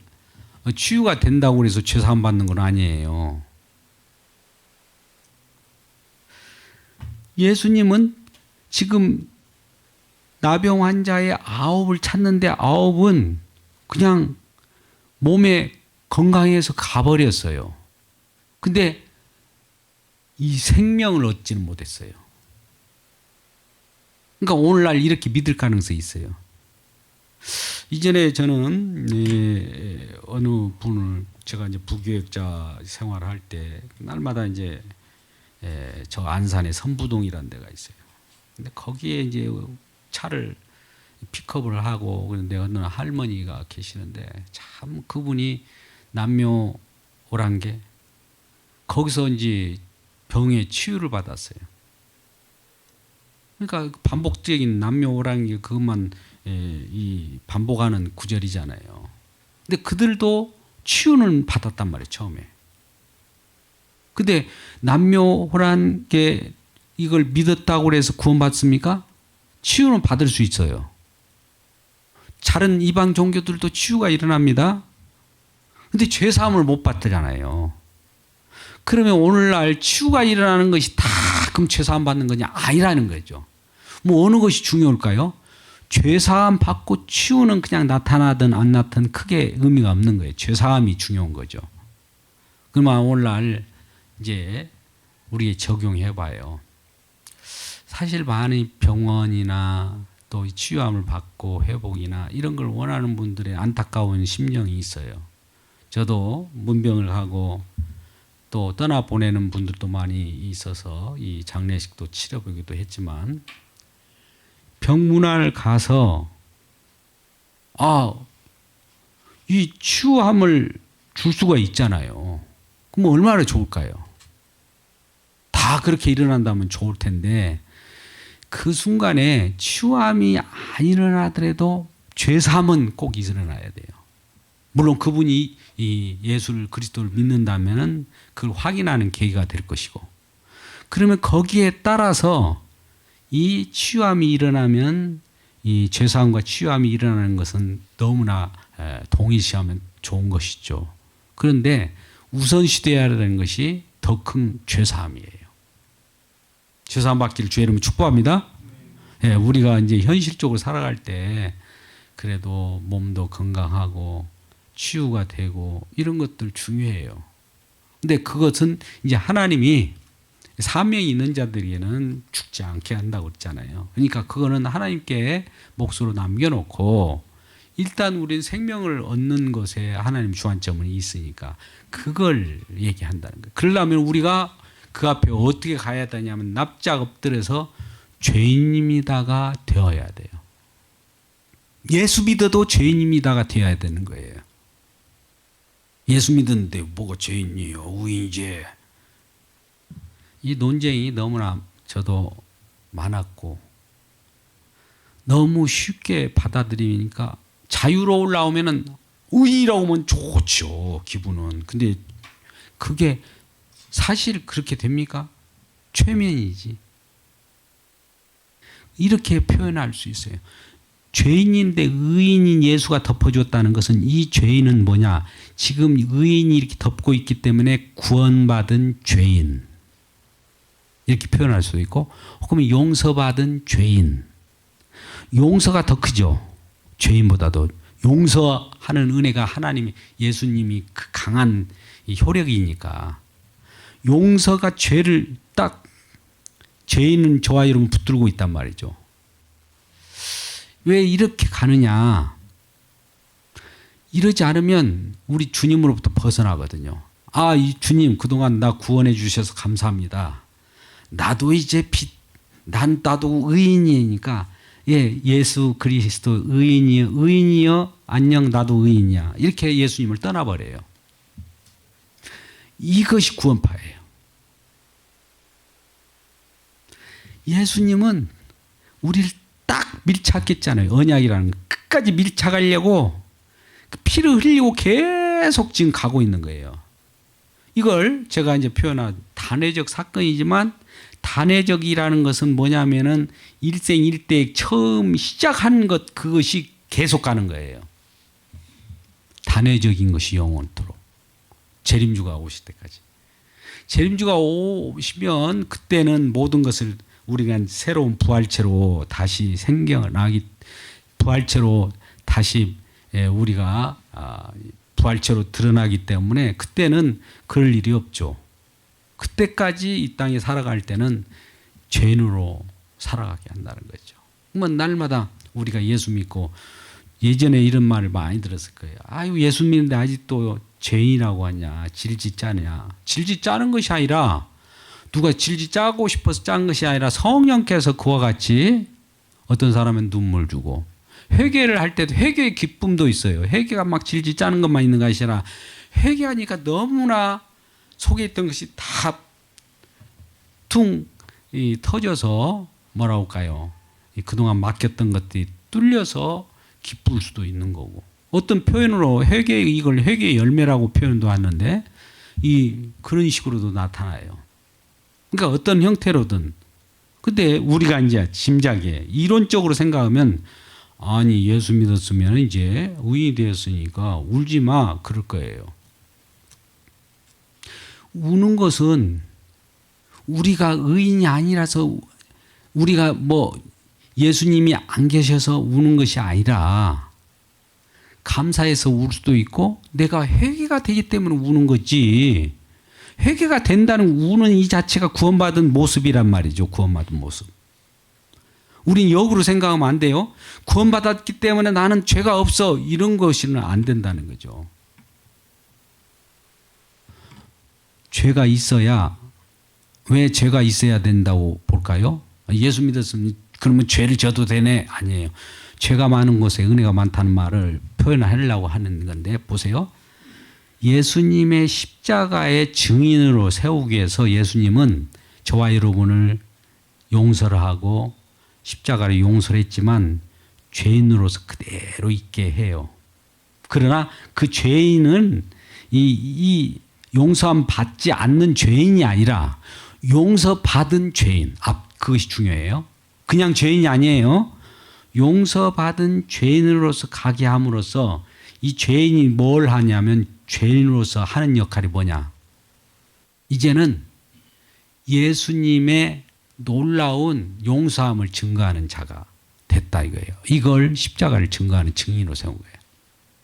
Speaker 1: 치유가 된다고 해서 죄사함 받는 건 아니에요. 예수님은 지금 나병 환자의 9을 찾는데 9은 그냥 몸에 건강해서 가버렸어요. 근데 이 생명을 얻지는 못했어요. 그러니까 오늘날 이렇게 믿을 가능성이 있어요. 이전에 저는 어느 분을 제가 이제 부교역자 생활을 할 때 날마다 이제 저 안산에 선부동이라는 데가 있어요. 근데 거기에 이제 차를 픽업을 하고 그런데 어느 할머니가 계시는데 참 그분이 남묘오란계 거기서 이제 병의 치유를 받았어요. 그러니까 반복적인 남묘라는 게 그것만 이 반복하는 구절이잖아요. 근데 그들도 치유는 받았단 말이에요, 처음에. 근데 남묘란 게 이걸 믿었다고 해서 구원받습니까? 치유는 받을 수 있어요. 다른 이방 종교들도 치유가 일어납니다. 근데 죄사함을 못 받잖아요. 그러면 오늘날 치유가 일어나는 것이 다 그럼 죄사함 받는 거냐? 아니라는 거죠. 뭐 어느 것이 중요할까요? 죄사함 받고 치유는 그냥 나타나든 안 나타든 크게 의미가 없는 거예요. 죄사함이 중요한 거죠. 그러면 오늘날 이제 우리 적용해 봐요. 사실 많이 병원이나 또 치유함을 받고 회복이나 이런 걸 원하는 분들의 안타까운 심정이 있어요. 저도 문병을 하고 또 떠나보내는 분들도 많이 있어서 이 장례식도 치러보기도 했지만 병문안을 가서 이 치유함을 줄 수가 있잖아요. 그럼 얼마나 좋을까요? 다 그렇게 일어난다면 좋을 텐데 그 순간에 치유함이 안 일어나더라도 죄사함은 꼭 일어나야 돼요. 물론 그분이 이 예수를 그리스도를 믿는다면은 그걸 확인하는 계기가 될 것이고, 그러면 거기에 따라서 이 치유함이 일어나면 이 죄사함과 치유함이 일어나는 것은 너무나 동일시하면 좋은 것이죠. 그런데 우선시돼야 되는 것이 더 큰 죄사함이에요. 죄사함 받기를 주의 이름으로 축복합니다. 예, 우리가 이제 현실적으로 살아갈 때 그래도 몸도 건강하고 치유가 되고 이런 것들 중요해요. 근데 그것은 이제 하나님이 사명이 있는 자들에게는 죽지 않게 한다고 그랬잖아요. 그러니까 그거는 하나님께 몫으로 남겨놓고 일단 우리는 생명을 얻는 것에 하나님 주안점이 있으니까 그걸 얘기한다는 거예요. 그러려면 우리가 그 앞에 어떻게 가야 되냐면 납작 엎드려서 죄인입니다가 되어야 돼요. 예수 믿어도 죄인입니다가 되어야 되는 거예요. 예수 믿었는데 뭐가 죄인이에요? 우인이지. 이 논쟁이 너무나 저도 많았고 너무 쉽게 받아들이니까 자유로우려면은 우인이라고 하면 좋죠, 기분은. 근데 그게 사실 그렇게 됩니까? 최면이지. 이렇게 표현할 수 있어요. 죄인인데 의인인 예수가 덮어줬다는 것은 이 죄인은 뭐냐? 지금 의인이 이렇게 덮고 있기 때문에 구원받은 죄인. 이렇게 표현할 수 있고, 혹은 용서받은 죄인. 용서가 더 크죠. 죄인보다도. 용서하는 은혜가 하나님이, 예수님이 그 강한 이 효력이니까. 용서가 죄를 딱, 죄인은 저와 여러분 붙들고 있단 말이죠. 왜 이렇게 가느냐? 이러지 않으면 우리 주님으로부터 벗어나거든요. 이 주님 그동안 나 구원해 주셔서 감사합니다. 나도 이제 나도 의인이니까 예수 그리스도 의인이여 안녕 나도 의인이야. 이렇게 예수님을 떠나버려요. 이것이 구원파예요. 예수님은 우리를 딱 밀착했잖아요. 언약이라는 거. 끝까지 밀착하려고 피를 흘리고 계속 지금 가고 있는 거예요. 이걸 제가 이제 표현한 단회적 사건이지만 단회적이라는 것은 뭐냐면은 일생일대 처음 시작한 것 그것이 계속 가는 거예요. 단회적인 것이 영원토록. 재림주가 오실 때까지. 재림주가 오시면 그때는 모든 것을 우리가 새로운 부활체로 다시 생겨나기, 부활체로 다시 우리가 부활체로 드러나기 때문에 그때는 그럴 일이 없죠. 그때까지 이 땅에 살아갈 때는 죄인으로 살아가게 한다는 거죠. 그러면 날마다 우리가 예수 믿고 예전에 이런 말을 많이 들었을 거예요. 아유 예수 믿는데 아직도 죄인이라고 하냐, 질지 짜냐. 질지 짜는 것이 아니라 누가 질지 짜고 싶어서 짠 것이 아니라 성령께서 그와 같이 어떤 사람은 눈물 주고 회개를 할 때도 회개의 기쁨도 있어요. 회개가 막 질질 짜는 것만 있는 것이 아니라 회개하니까 너무나 속에 있던 것이 다 퉁 터져서 뭐라고 할까요? 그동안 맡겼던 것들이 뚫려서 기쁠 수도 있는 거고, 어떤 표현으로 이걸 회개의 열매라고 표현도 하는데 그런 식으로도 나타나요. 그러니까 어떤 형태로든. 근데 우리가 이제 짐작에 이론적으로 생각하면, 아니 예수 믿었으면 이제 의인이 되었으니까 울지 마, 그럴 거예요. 우는 것은 우리가 의인이 아니라서, 우리가 뭐 예수님이 안 계셔서 우는 것이 아니라 감사해서 울 수도 있고, 내가 회개가 되기 때문에 우는 거지. 회개가 된다는 우는 이 자체가 구원받은 모습이란 말이죠. 구원받은 모습. 우린 역으로 생각하면 안 돼요. 구원받았기 때문에 나는 죄가 없어, 이런 것이는 안 된다는 거죠. 죄가 있어야, 왜 죄가 있어야 된다고 볼까요? 예수 믿었으면 그러면 죄를 져도 되네? 아니에요. 죄가 많은 곳에 은혜가 많다는 말을 표현하려고 하는 건데, 보세요. 예수님의 십자가의 증인으로 세우기 위해서 예수님은 저와 여러분을 용서를 하고 십자가를 용서를 했지만 죄인으로서 그대로 있게 해요. 그러나 그 죄인은 이 용서함 받지 않는 죄인이 아니라 용서받은 죄인, 그것이 중요해요. 그냥 죄인이 아니에요. 용서받은 죄인으로서 가게 함으로써 이 죄인이 뭘 하냐면, 죄인으로서 하는 역할이 뭐냐? 이제는 예수님의 놀라운 용서함을 증거하는 자가 됐다 이거예요. 이걸 십자가를 증거하는 증인으로 세운 거예요.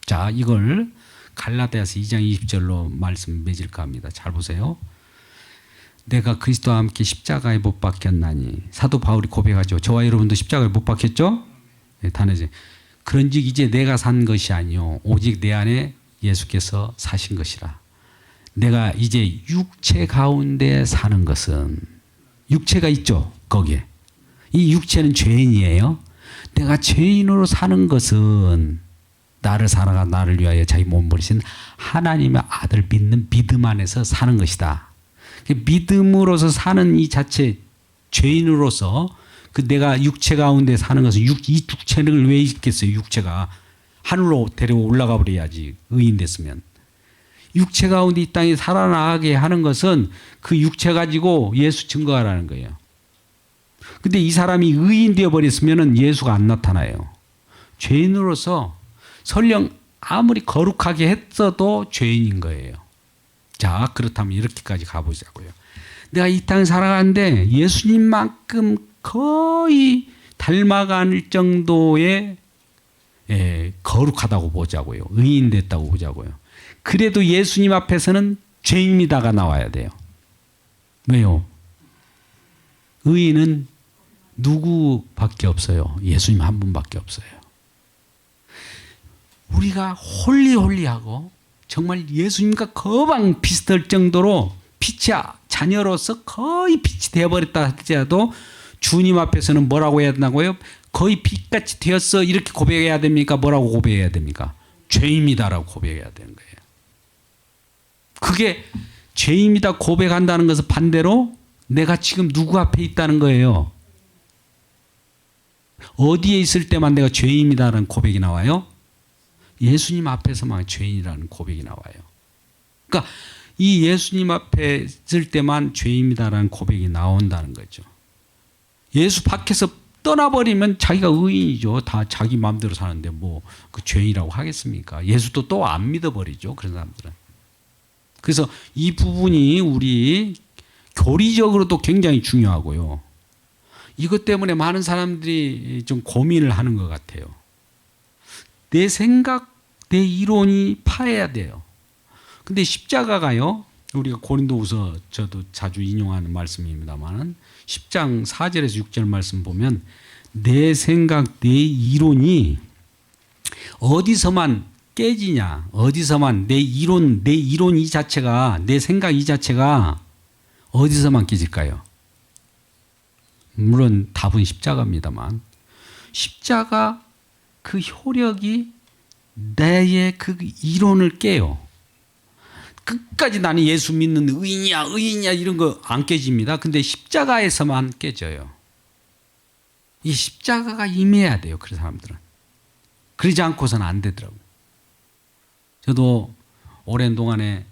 Speaker 1: 자, 이걸 갈라디아서 2장 20절로 말씀 맺을까 합니다. 잘 보세요. 내가 그리스도와 함께 십자가에 못 박혔나니, 사도 바울이 고백하죠. 저와 여러분도 십자가에 못 박혔죠? 네, 단어지. 그런즉 이제 내가 산 것이 아니요 오직 내 안에 예수께서 사신 것이라. 내가 이제 육체 가운데 사는 것은, 육체가 있죠 거기에. 이 육체는 죄인이에요. 내가 죄인으로 사는 것은 나를 사랑하 나를 위하여 자기 몸 버리신 하나님의 아들 믿는 믿음 안에서 사는 것이다. 믿음으로서 사는 이 자체, 죄인으로서 내가 육체 가운데 사는 것은, 이 육체를 왜 있겠어요? 육체가 하늘로 데리고 올라가 버려야지, 의인 됐으면. 육체 가운데 이 땅에 살아나가게 하는 것은 그 육체 가지고 예수 증거하라는 거예요. 근데 이 사람이 의인 되어 버렸으면 예수가 안 나타나요. 죄인으로서 설령 아무리 거룩하게 했어도 죄인인 거예요. 자, 그렇다면 이렇게까지 가보자고요. 내가 이 땅에 살아가는데 예수님만큼 거의 닮아갈 정도의 거룩하다고 보자고요. 의인 됐다고 보자고요. 그래도 예수님 앞에서는 죄인이다가 나와야 돼요. 왜요? 의인은 누구밖에 없어요. 예수님 한 분밖에 없어요. 우리가 홀리홀리하고 정말 예수님과 거방 비슷할 정도로 빛의 자녀로서 거의 빛이 되어버렸다 할지라도 주님 앞에서는 뭐라고 해야 되나고요? 거의 빛같이 되었어, 이렇게 고백해야 됩니까? 뭐라고 고백해야 됩니까? 죄인이다라고 고백해야 되는 거예요. 그게 죄인이다 고백한다는 것은 반대로 내가 지금 누구 앞에 있다는 거예요. 어디에 있을 때만 내가 죄인이다라는 고백이 나와요? 예수님 앞에서만 죄인이라는 고백이 나와요. 그러니까 이 예수님 앞에 있을 때만 죄인이다라는 고백이 나온다는 거죠. 예수 밖에서 떠나버리면 자기가 의인이죠. 다 자기 마음대로 사는데 뭐 그 죄인이라고 하겠습니까? 예수도 또 안 믿어버리죠. 그런 사람들은. 그래서 이 부분이 우리 교리적으로도 굉장히 중요하고요. 이것 때문에 많은 사람들이 좀 고민을 하는 것 같아요. 내 생각, 내 이론이 파해야 돼요. 근데 십자가가요, 우리가 고린도후서 저도 자주 인용하는 말씀입니다만 10장 4절에서 6절 말씀 보면 내 생각, 내 이론이 어디서만 깨지냐, 어디서만 내 이론 이 자체가, 내 생각 이 자체가 어디서만 깨질까요? 물론 답은 십자가입니다만 십자가 그 효력이 내의 그 이론을 깨요. 끝까지 나는 예수 믿는 의인이야 이런 거 안 깨집니다. 근데 십자가에서만 깨져요. 이 십자가가 임해야 돼요. 그런 사람들은. 그러지 않고서는 안 되더라고요. 저도 오랜 동안에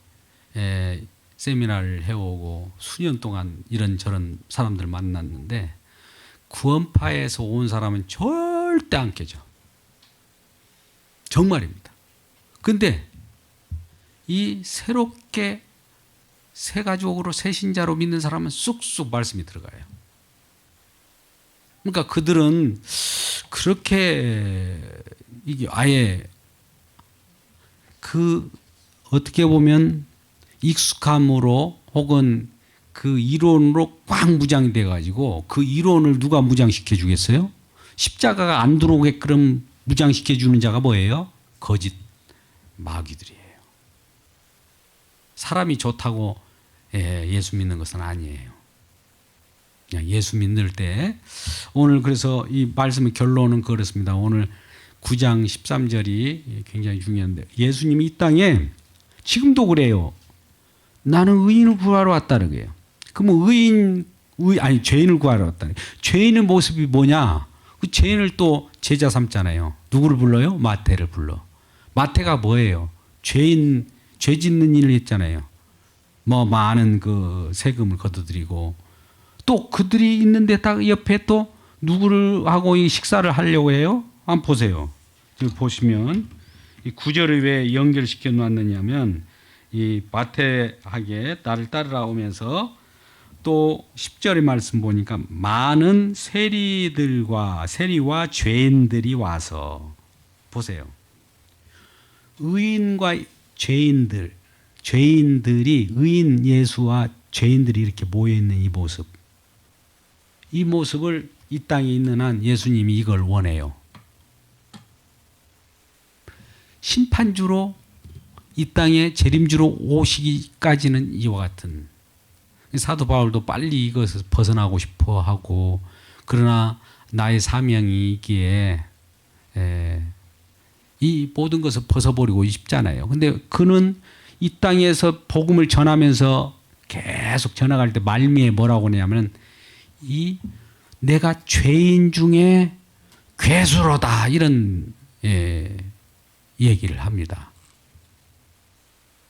Speaker 1: 세미나를 해오고 수년 동안 이런저런 사람들 만났는데 구원파에서 온 사람은 절대 안 깨져. 정말입니다. 근데 이 새롭게 새 가족으로 새 신자로 믿는 사람은 쑥쑥 말씀이 들어가요. 그러니까 그들은 그렇게 이게 아예 그 어떻게 보면 익숙함으로 혹은 그 이론으로 꽉 무장이 돼가지고 그 이론을 누가 무장시켜 주겠어요? 십자가가 안 들어오게끔 무장시켜 주는 자가 뭐예요? 거짓 마귀들이에요. 사람이 좋다고 예수 믿는 것은 아니에요. 그냥 예수 믿을 때 오늘 그래서 이 말씀의 결론은 그렇습니다. 오늘 9장 13절이 굉장히 중요한데 예수님이 이 땅에 지금도 그래요. 나는 의인을 구하러 왔다는 거예요. 그러면 죄인을 구하러 왔다는 거예요. 죄인의 모습이 뭐냐? 그 죄인을 또 제자 삼잖아요. 누구를 불러요? 마태를 불러. 마태가 뭐예요? 죄 짓는 일을 했잖아요. 뭐 많은 그 세금을 걷어들이고 또 그들이 있는데 딱 옆에 또 누구를 하고 이 식사를 하려고 해요? 한번 보세요. 지금 보시면 이 구절을 왜 연결시켜 놨느냐면 이 마태에게 나를 따르라 오면서 또 10절의 말씀 보니까 많은 세리와 죄인들이 와서 보세요. 의인과 죄인들이 의인 예수와 죄인들이 이렇게 모여 있는 이 모습을 이 땅에 있는 한 예수님이 이걸 원해요. 심판주로 이 땅에 재림주로 오시기까지는 이와 같은 사도 바울도 빨리 이것을 벗어나고 싶어 하고 그러나 나의 사명이기에 이 모든 것을 벗어버리고 싶잖아요. 근데 그는 이 땅에서 복음을 전하면서 계속 전해갈 때 말미에 뭐라고 하냐면 내가 죄인 중에 괴수로다 이런 얘기를 합니다.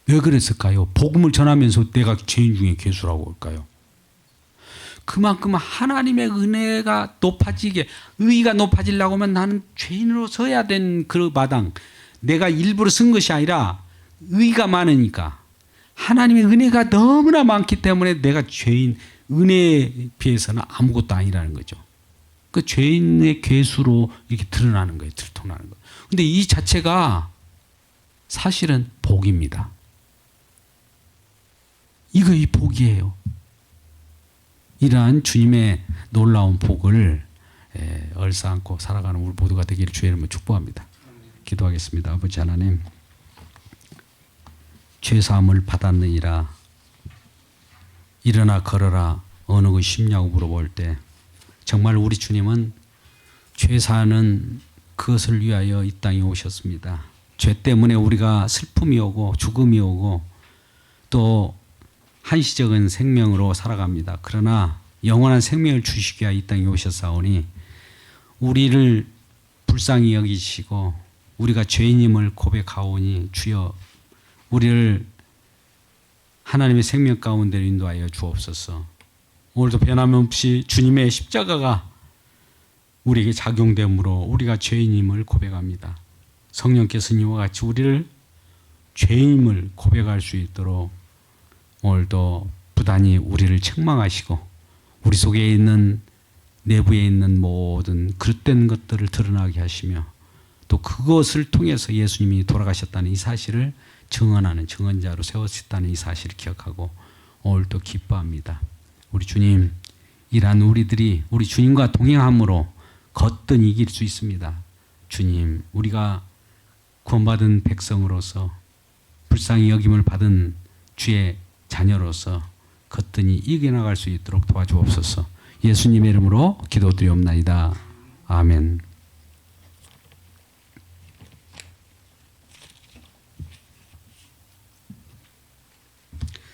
Speaker 1: 왜 그랬을까요? 복음을 전하면서 내가 죄인 중에 괴수라고 할까요? 그만큼 하나님의 은혜가 높아지게 의의가 높아지려고 하면 나는 죄인으로 서야 된 그 마당 내가 일부러 쓴 것이 아니라 의의가 많으니까 하나님의 은혜가 너무나 많기 때문에 내가 죄인 은혜에 비해서는 아무것도 아니라는 거죠. 그 죄인의 괴수로 이렇게 드러나는 거예요. 들통나는 거예요. 근데 이 자체가 사실은 복입니다. 이 복이에요. 이러한 주님의 놀라운 복을 얼싸안고 살아가는 우리 모두가 되기를 주의 이름으로 축복합니다. 기도하겠습니다. 아버지 하나님, 죄사함을 받았느니라 일어나 걸어라 어느 것이 쉽냐고 물어볼 때 정말 우리 주님은 죄사하는 그것을 위하여 이 땅에 오셨습니다. 죄 때문에 우리가 슬픔이 오고 죽음이 오고 또 한시적인 생명으로 살아갑니다. 그러나 영원한 생명을 주시기 위하여 이 땅에 오셨사오니 우리를 불쌍히 여기시고 우리가 죄인임을 고백하오니 주여 우리를 하나님의 생명 가운데 인도하여 주옵소서. 오늘도 변함없이 주님의 십자가가 우리에게 작용됨으로 우리가 죄인임을 고백합니다. 성령께서는 이와 같이 우리를 죄인임을 고백할 수 있도록 오늘도 부단히 우리를 책망하시고 우리 속에 있는 내부에 있는 모든 그릇된 것들을 드러나게 하시며 또 그것을 통해서 예수님이 돌아가셨다는 이 사실을 증언하는 증언자로 세웠다는 이 사실을 기억하고 오늘도 기뻐합니다. 우리 주님, 이란 우리들이 우리 주님과 동행함으로 거뜬 이길 수 있습니다. 주님, 우리가 구원받은 백성으로서 불쌍히 여김을 받은 주의 자녀로서 거뜬히 이겨나갈 수 있도록 도와주옵소서. 예수님의 이름으로 기도드리옵나이다. 아멘.